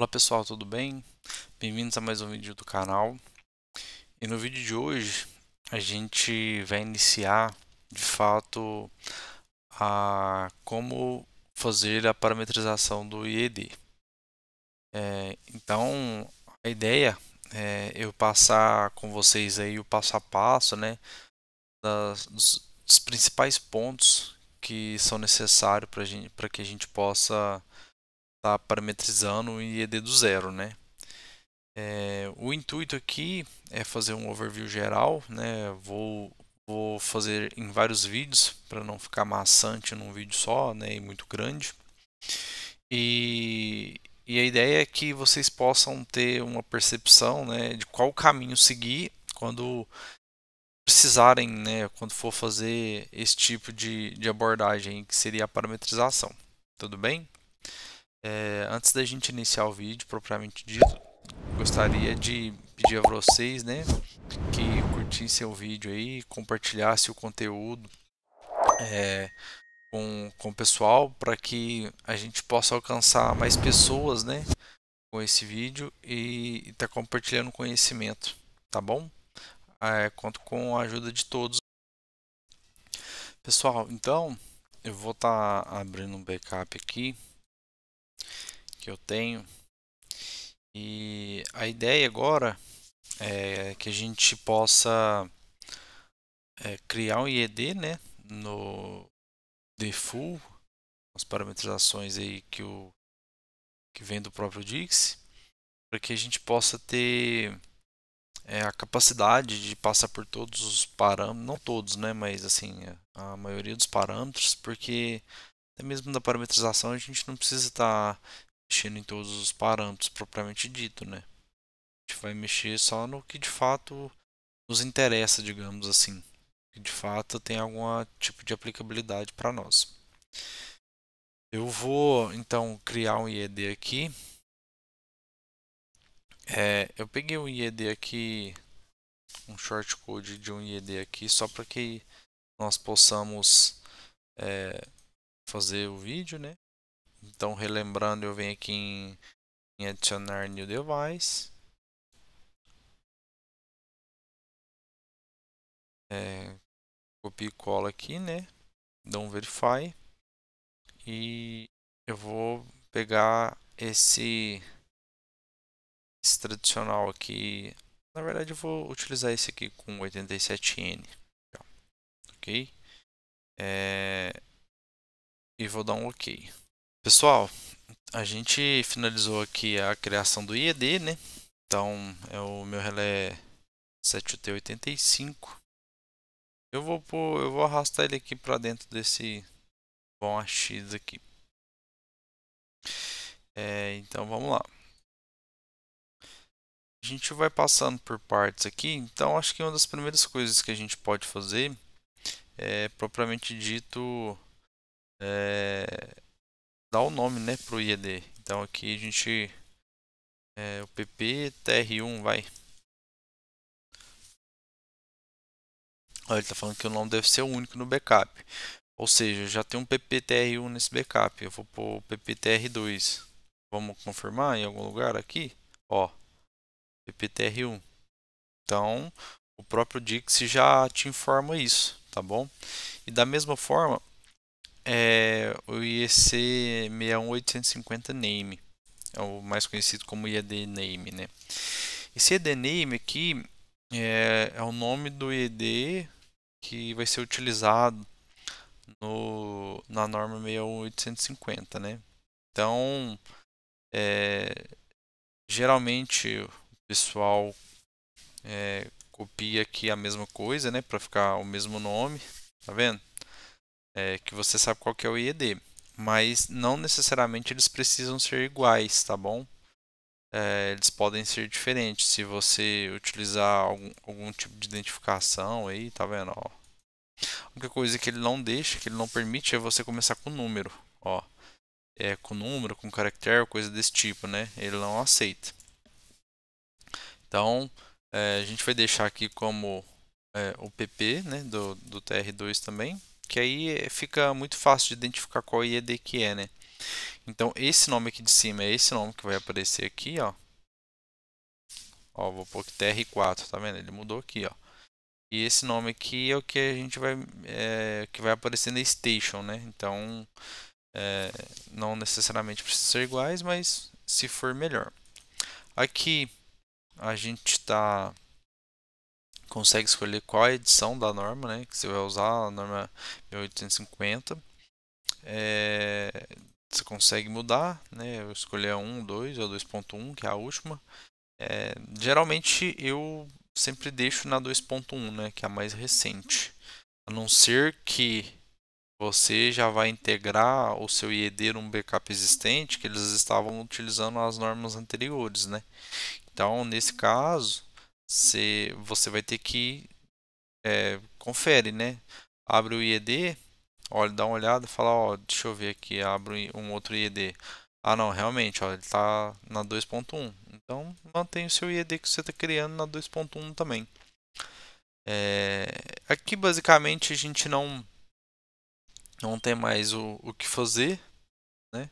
Olá pessoal, tudo bem? Bem-vindos a mais um vídeo do canal. E no vídeo de hoje a gente vai iniciar de fato a como fazer a parametrização do IED. Então a ideia é eu passar com vocês aí o passo a passo, né, dos principais pontos que são necessários para que a gente possa estar parametrizando o IED do zero, né? O intuito aqui é fazer um overview geral, né? Vou fazer em vários vídeos para não ficar maçante num vídeo só, né? E muito grande. E a ideia é que vocês possam ter uma percepção, né? De qual caminho seguir quando precisarem, né? Quando for fazer esse tipo de abordagem que seria a parametrização. Tudo bem? Antes da gente iniciar o vídeo propriamente dito, gostaria de pedir a vocês, né, que curtissem o vídeo aí, compartilhassem o conteúdo com o pessoal para que a gente possa alcançar mais pessoas, né, com esse vídeo e estar compartilhando conhecimento, tá bom? Conto com a ajuda de todos. Pessoal, então eu vou estar abrindo um backup aqui que eu tenho e a ideia agora é que a gente possa criar um IED, né, no default, as parametrizações aí que vem do próprio Dix, para que a gente possa ter a capacidade de passar por todos os parâmetros, não todos, né, mas assim, a maioria dos parâmetros, porque até mesmo da parametrização a gente não precisa estar mexendo em todos os parâmetros propriamente dito, né? A gente vai mexer só no que de fato nos interessa, digamos assim, que de fato tem algum tipo de aplicabilidade para nós. Eu vou então criar um IED aqui. Eu peguei um IED aqui, um shortcode de um IED aqui, só para que nós possamos fazer o vídeo, né? Então, relembrando, eu venho aqui em adicionar new device, copio e colo aqui, né? Dou um verify e eu vou pegar esse tradicional aqui. Na verdade, eu vou utilizar esse aqui com 87N, ok? É, e vou dar um OK. Pessoal, a gente finalizou aqui a criação do IED, né? Então, o meu relé 7UT85. Eu vou arrastar ele aqui para dentro desse bom AX aqui. Então, vamos lá. A gente vai passando por partes aqui. Então, acho que uma das primeiras coisas que a gente pode fazer é, propriamente dito, é, dar o nome, né, para o IED. Então, aqui a gente o pp tr1 vai. Olha, ele está falando que o nome deve ser único no backup. Ou seja, já tem um pptr1 nesse backup. Eu vou pôr o pptr2. Vamos confirmar em algum lugar aqui? Ó, pptr1. Então, o próprio Dix já te informa isso, tá bom? E da mesma forma, o IEC 61850 name. É o mais conhecido como IED name, né? Esse IED name aqui é o nome do IED que vai ser utilizado na norma 61850, né? Então, é, geralmente o pessoal copia aqui a mesma coisa, né? Para ficar o mesmo nome, tá vendo? Que você sabe qual que é o IED, mas não necessariamente eles precisam ser iguais, tá bom? Eles podem ser diferentes se você utilizar algum tipo de identificação aí, tá vendo? Ó. A única coisa que ele não deixa, que ele não permite, é você começar com número, ó. Com número, com caractere, coisa desse tipo, né? Ele não aceita. Então, a gente vai deixar aqui como o pp, né, do TR2 também, que aí fica muito fácil de identificar qual IED que é, né? Então esse nome aqui de cima é esse nome que vai aparecer aqui, ó. Ó, vou pôr aqui TR4, tá vendo? Ele mudou aqui, ó. E esse nome aqui é o que a gente vai que vai aparecer na station, né? Então é, não necessariamente precisa ser iguais, mas se for melhor. Aqui a gente consegue escolher qual é a edição da norma, né? Que você vai usar, a norma 1850. É, você consegue mudar, né? Eu escolher a 1, 2 ou 2.1, que é a última. Geralmente eu sempre deixo na 2.1, né? Que é a mais recente. A não ser que você já vai integrar o seu IED num backup existente, que eles estavam utilizando as normas anteriores, né? Então, nesse caso, você vai ter que confere, né? Abre o IED, olha, dá uma olhada, fala, ó, deixa eu ver aqui, abre um outro IED. Ah, não, realmente, ó, ele está na 2.1. Então, mantém o seu IED que você está criando na 2.1 também. Aqui, basicamente, a gente não tem mais o que fazer, né?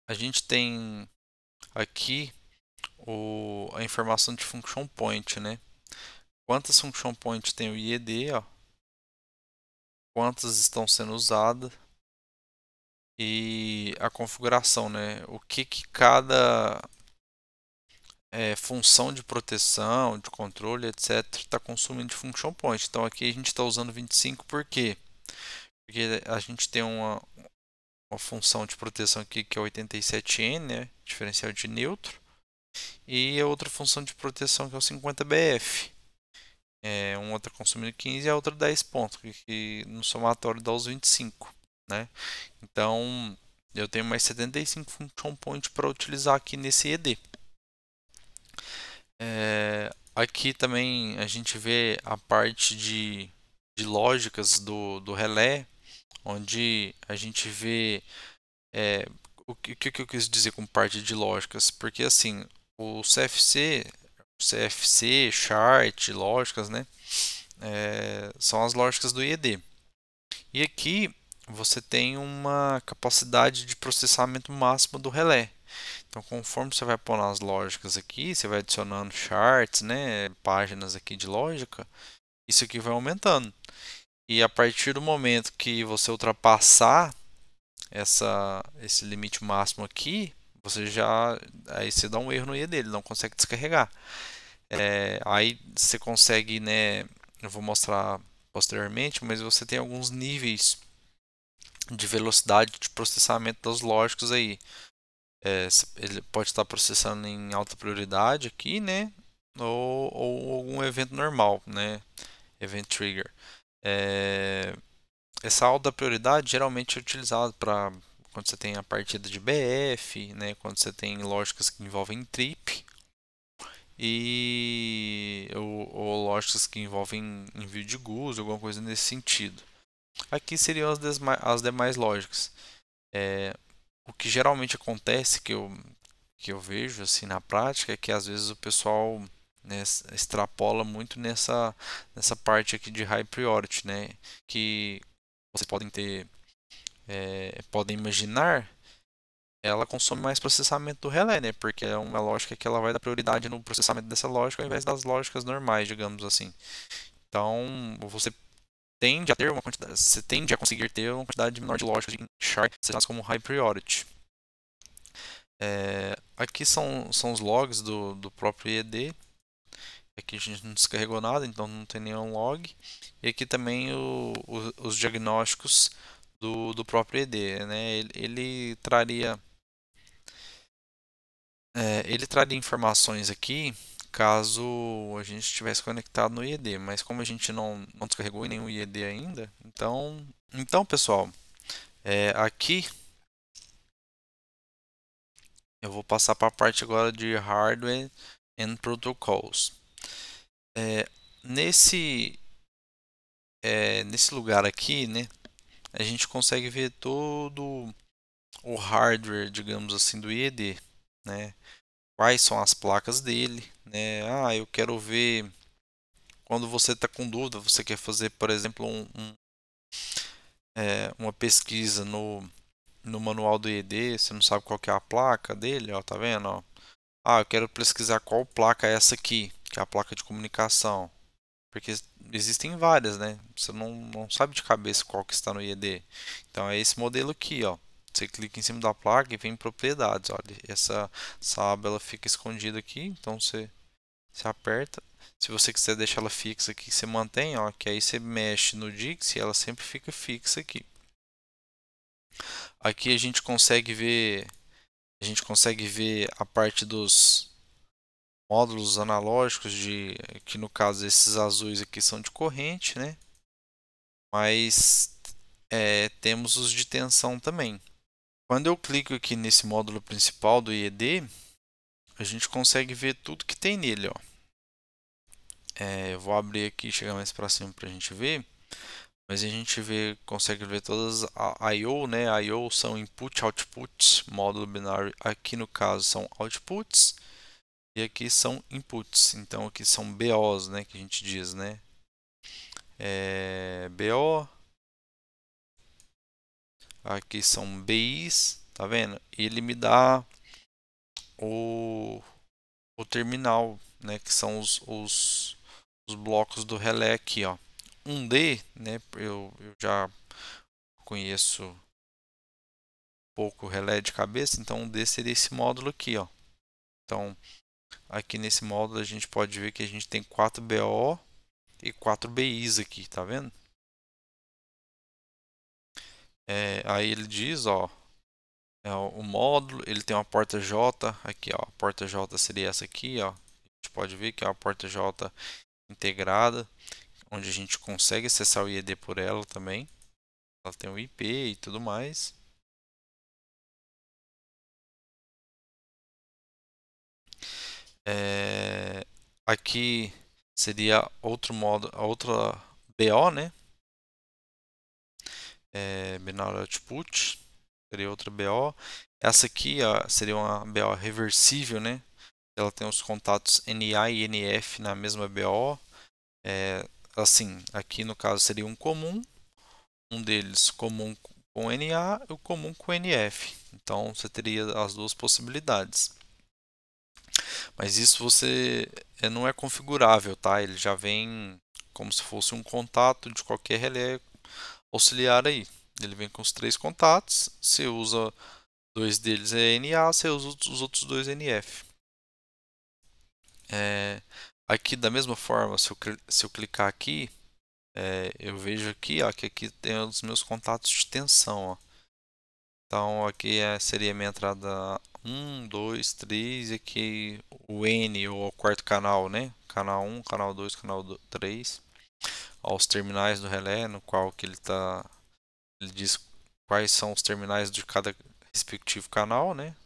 A gente tem aqui a informação de function point, né? Quantas function points tem o IED, ó, quantas estão sendo usadas e a configuração, né? O que cada função de proteção, de controle, etc., está consumindo de function point. Então aqui a gente está usando 25 por quê? Porque a gente tem uma função de proteção aqui que é 87N, né? Diferencial de neutro, e a outra função de proteção que é o 50BF. Uma outra consumindo 15 e a outra 10 pontos, que no somatório dá os 25, né? Então eu tenho mais 75 function points para utilizar aqui nesse ED. Aqui também a gente vê a parte de lógicas do relé, onde a gente vê o que eu quis dizer com parte de lógicas, porque assim, o CFC, chart, lógicas, né? São as lógicas do IED. E aqui você tem uma capacidade de processamento máximo do relé. Então, conforme você vai pondo as lógicas aqui, você vai adicionando charts, né, páginas aqui de lógica, isso aqui vai aumentando. E a partir do momento que você ultrapassar esse limite máximo aqui, aí você dá um erro no IE dele, não consegue descarregar. Aí você consegue, né, eu vou mostrar posteriormente, mas você tem alguns níveis de velocidade de processamento das lógicas aí. Ele pode estar processando em alta prioridade aqui, né? Ou algum evento normal, né? Event trigger. Essa alta prioridade geralmente é utilizada para quando você tem a partida de BF, né? Quando você tem lógicas que envolvem trip ou lógicas que envolvem envio de GUS, alguma coisa nesse sentido. Aqui seriam as demais lógicas. O que geralmente acontece que eu vejo assim na prática é que às vezes o pessoal, né, extrapola muito nessa parte aqui de high priority, né, que vocês podem imaginar, ela consome mais processamento do relé, né, porque é uma lógica que ela vai dar prioridade no processamento dessa lógica ao invés das lógicas normais, digamos assim. Então você tende a conseguir ter uma quantidade menor de lógicas de char selecionadas como high priority. Aqui são os logs do próprio IED. Aqui a gente não descarregou nada, então não tem nenhum log. E aqui também os diagnósticos do próprio IED, né? Ele traria informações aqui caso a gente estivesse conectado no IED, mas como a gente não descarregou nenhum IED ainda, então pessoal, aqui eu vou passar para a parte agora de Hardware and Protocols. Nesse lugar aqui, né, a gente consegue ver todo o hardware, digamos assim, do IED, né? Quais são as placas dele, né? Eu quero ver quando você está com dúvida, você quer fazer, por exemplo, uma pesquisa no manual do IED, você não sabe qual que é a placa dele, ó, tá vendo, ó? Ah, eu quero pesquisar qual placa é essa aqui, que é a placa de comunicação. Porque existem várias, né? Você não sabe de cabeça qual que está no IED. Então é esse modelo aqui, ó. Você clica em cima da placa e vem em propriedades. Olha, essa aba ela fica escondida aqui, então você aperta. Se você quiser deixar ela fixa aqui, você mantém, ó, que aí você mexe no Dix e ela sempre fica fixa aqui. Aqui a gente consegue ver a parte dos módulos analógicos que no caso esses azuis aqui são de corrente, né? Mas temos os de tensão também. Quando eu clico aqui nesse módulo principal do IED, a gente consegue ver tudo que tem nele, ó. Eu vou abrir aqui e chegar mais para cima para a gente ver, mas a gente consegue ver todas a I/O, né? I/O são input, outputs, módulo binário. Aqui no caso são outputs e aqui são inputs. Então aqui são BOs, né? Que a gente diz, né? BO, aqui são BIs, tá vendo? E ele me dá o, o terminal, né? Que são os blocos do relé aqui, ó. Um D, né? Eu já conheço um pouco o relé de cabeça, então um D seria esse módulo aqui, ó. Então, aqui nesse módulo a gente pode ver que a gente tem 4 BO e 4 BIs aqui, tá vendo? Aí ele diz, ó, o módulo, ele tem uma porta J, aqui, ó, a porta J seria essa aqui, ó. A gente pode ver que é uma porta J integrada, onde a gente consegue acessar o IED por ela também. Ela tem o IP e tudo mais. Aqui seria outro modo, outra BO, né? Binary Output, seria outra BO. Essa aqui ó, seria uma BO reversível, né? Ela tem os contatos NA e NF na mesma BO. Assim, aqui no caso seria um comum, um deles comum com NA e o comum com NF. Então você teria as duas possibilidades. Mas isso você não é configurável, tá? Ele já vem como se fosse um contato de qualquer relé auxiliar aí. Ele vem com os 3 contatos, você usa 2 deles é NA, você usa os outros 2 NF. Aqui da mesma forma, se eu clicar aqui, eu vejo aqui, ó, que aqui tem os meus contatos de tensão, ó. Então aqui seria a minha entrada 1, 2, 3 e aqui o N ou o quarto canal, né? Canal 1, canal 2, canal 3. Aos terminais do relé, no qual que ele diz quais são os terminais de cada respectivo canal, né?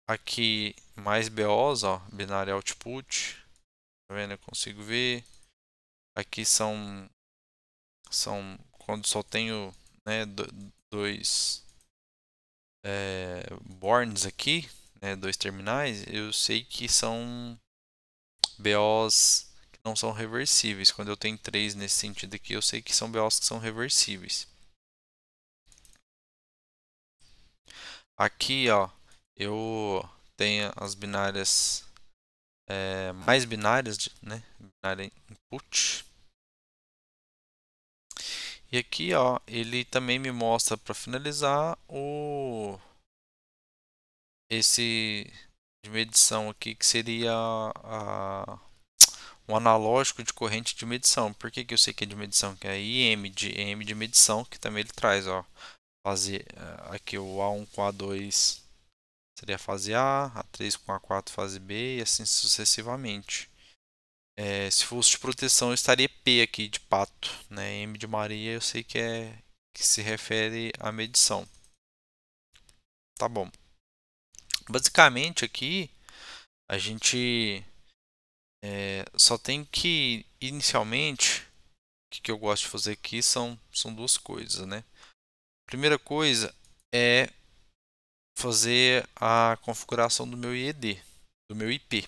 Aqui mais BOs, ó, binário output, tá vendo? Eu consigo ver. Aqui são quando só tenho, né, dois bornes aqui, né, 2 terminais, eu sei que são BOs que não são reversíveis. Quando eu tenho 3 nesse sentido aqui, eu sei que são BOs que são reversíveis. Aqui, ó, eu tenho as binárias mais binárias, né? Binária input. E aqui, ó, ele também me mostra para finalizar esse de medição aqui que seria um analógico de corrente de medição. Por que eu sei que é de medição? Que é EM de medição, que também ele traz, ó, aqui o A1 com A2 seria a fase A 3 com A4 fase B e assim sucessivamente. Se fosse de proteção, eu estaria P aqui de pato, né? M de Maria eu sei que se refere à medição. Tá bom. Basicamente aqui a gente só tem que inicialmente o que eu gosto de fazer aqui são duas coisas, né? Primeira coisa é fazer a configuração do meu IED, do meu IP.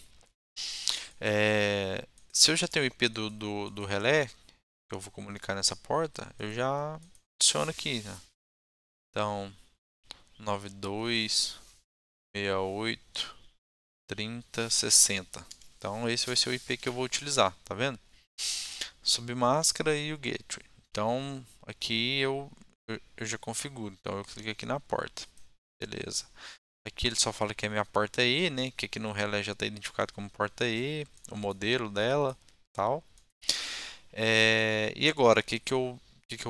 Se eu já tenho o IP do relé, que eu vou comunicar nessa porta, eu já adiciona aqui, né? Então, 92.68.30.60. Então, esse vai ser o IP que eu vou utilizar, tá vendo? Submáscara e o gateway. Então, aqui eu já configuro. Então, eu clico aqui na porta. Beleza. Aqui ele só fala que é minha porta E, né? Que aqui no relé já está identificado como porta E, o modelo dela, tal. E agora, que eu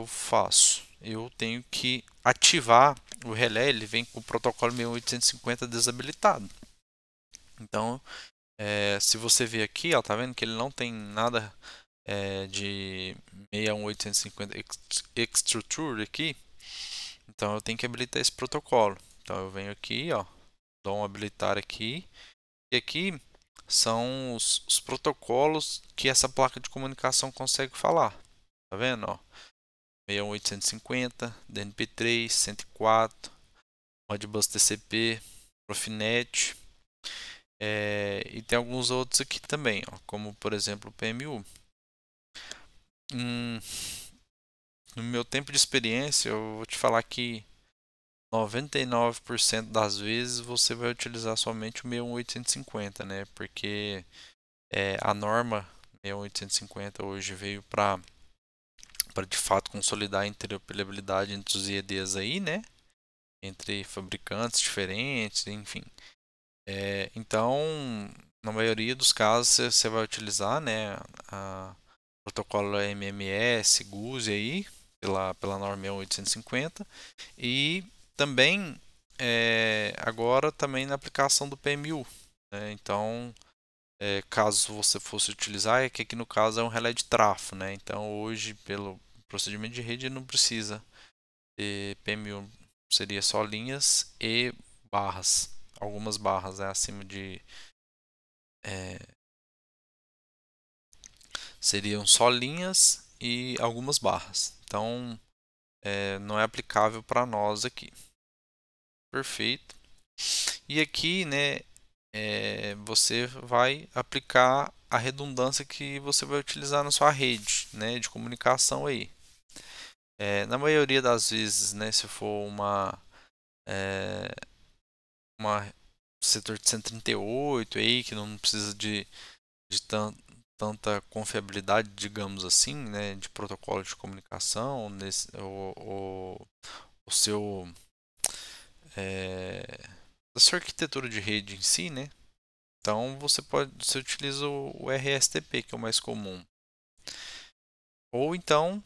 faço? Eu tenho que ativar o relé, ele vem com o protocolo 6850 desabilitado. Então, se você ver aqui, ó, tá vendo que ele não tem nada de 61850 Extruture aqui. Então, eu tenho que habilitar esse protocolo. Então, eu venho aqui, ó, dou um habilitar aqui. E aqui são os protocolos que essa placa de comunicação consegue falar. Tá vendo, ó? 61850, DNP3, 104, Modbus TCP, Profinet, e tem alguns outros aqui também, ó, como por exemplo o PMU. No meu tempo de experiência, eu vou te falar que 99% das vezes você vai utilizar somente o 61850, né? Porque a norma 61850 hoje veio para de fato consolidar a interoperabilidade entre os IEDs aí, né? Entre fabricantes diferentes, enfim. Então, na maioria dos casos, você vai utilizar, né, o protocolo MMS, GUSE aí, pela norma 850 e também agora também na aplicação do PMU. Né? Então, caso você fosse utilizar, é que aqui no caso é um relé de trafo, né? Então, hoje, pelo procedimento de rede, não precisa ter PMU, seria só linhas e barras. Algumas barras acima de é, seriam só linhas e algumas barras. Então, não é aplicável para nós aqui. Perfeito. E aqui, né, você vai aplicar a redundância que você vai utilizar na sua rede, né, de comunicação aí. Na maioria das vezes, né, se for uma setor de 138 aí que não precisa de tanta confiabilidade, digamos assim, né, de protocolo de comunicação, o seu a sua arquitetura de rede em si, né? Então você utiliza o RSTP, que é o mais comum. Ou então,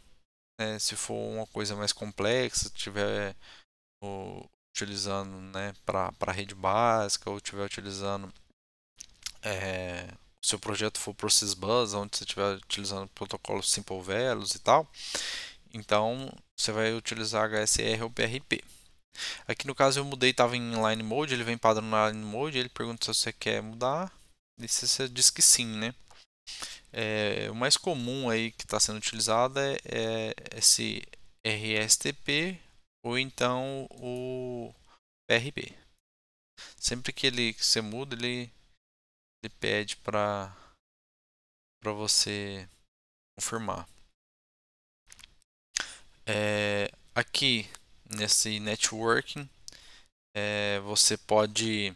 se for uma coisa mais complexa, tiver utilizando, né, para rede básica, ou estiver utilizando o seu projeto for Process Bus, onde você estiver utilizando protocolos Simple Velos e tal, então você vai utilizar HSR ou PRP. Aqui no caso eu mudei, estava em Line Mode, ele vem padrão na Line Mode, ele pergunta se você quer mudar, e se você diz que sim, né? O mais comum aí que está sendo utilizado é esse RSTP ou então o PRP. Sempre que você muda, ele pede para você confirmar. Aqui nesse networking, você pode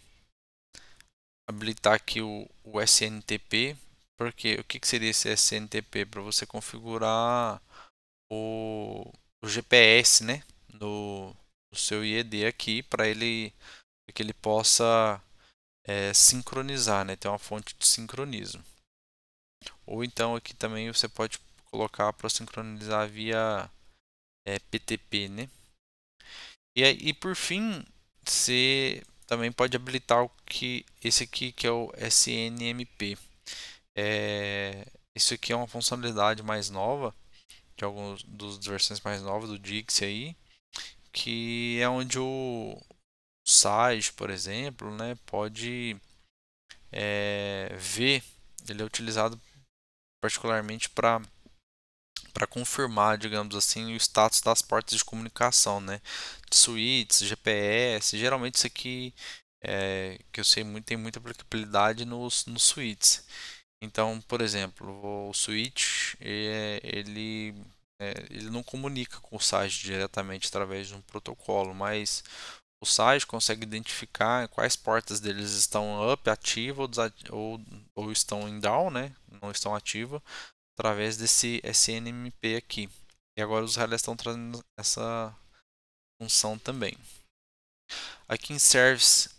habilitar aqui o SNTP, porque o que seria esse SNTP? Para você configurar o GPS, né, do seu IED aqui, para que ele possa sincronizar, né, ter uma fonte de sincronismo. Ou então aqui também você pode colocar para sincronizar via PTP, né? E por fim, você também pode habilitar esse aqui que é o SNMP. Isso aqui é uma funcionalidade mais nova, de algumas das versões mais novas do Dixie aí, que é onde o site, por exemplo, né, pode ver, ele é utilizado particularmente para confirmar, digamos assim, o status das portas de comunicação, né? De switches, GPS, geralmente isso aqui que eu sei muito tem muita aplicabilidade nos switches. Então, por exemplo, o switch ele ele não comunica com o site diretamente através de um protocolo, mas o site consegue identificar quais portas deles estão up, ativa ou estão em down, né? Não estão ativa, através desse SNMP aqui. E agora os relés estão trazendo essa função também. Aqui em Service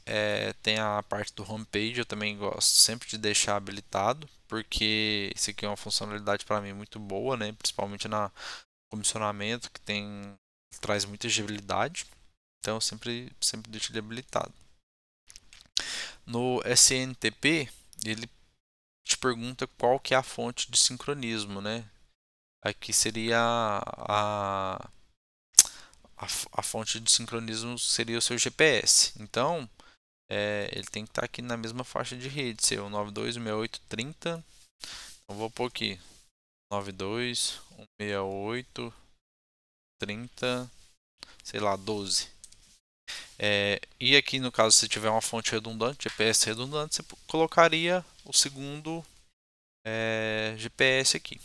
tem a parte do homepage, eu também gosto sempre de deixar habilitado, porque isso aqui é uma funcionalidade para mim muito boa, né? Principalmente na comissionamento, que traz muita agilidade. Então eu sempre deixo ele habilitado. No SNTP, ele te pergunta qual que é a fonte de sincronismo, né? Aqui seria a fonte de sincronismo seria o seu GPS. Então, ele tem que estar aqui na mesma faixa de rede, seu 92.168.30. Então vou pôr aqui 92.168.30, sei lá, 12. E aqui no caso, se tiver uma fonte redundante, GPS redundante, você colocaria o segundo GPS aqui.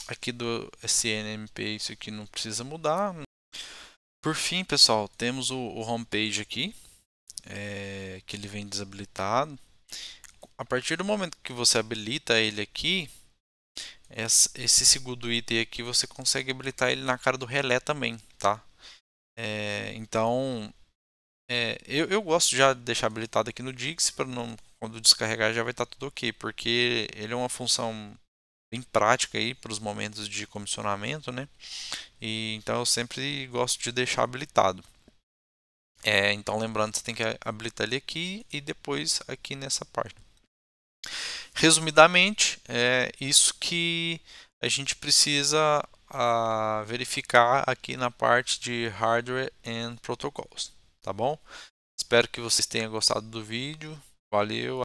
Aqui do SNMP, isso aqui não precisa mudar. Por fim, pessoal, temos o homepage aqui, que ele vem desabilitado. A partir do momento que você habilita ele aqui, esse segundo item aqui você consegue habilitar ele na cara do relé também, tá? Então, eu gosto já de deixar habilitado aqui no Dix, para não, quando descarregar já vai estar tudo ok, porque ele é uma função bem prática aí para os momentos de comissionamento, né? E então eu sempre gosto de deixar habilitado. Então lembrando, você tem que habilitar ele aqui e depois aqui nessa parte. Resumidamente, é isso que a gente precisa verificar aqui na parte de Hardware and Protocols, tá bom? Espero que vocês tenham gostado do vídeo. Valeu!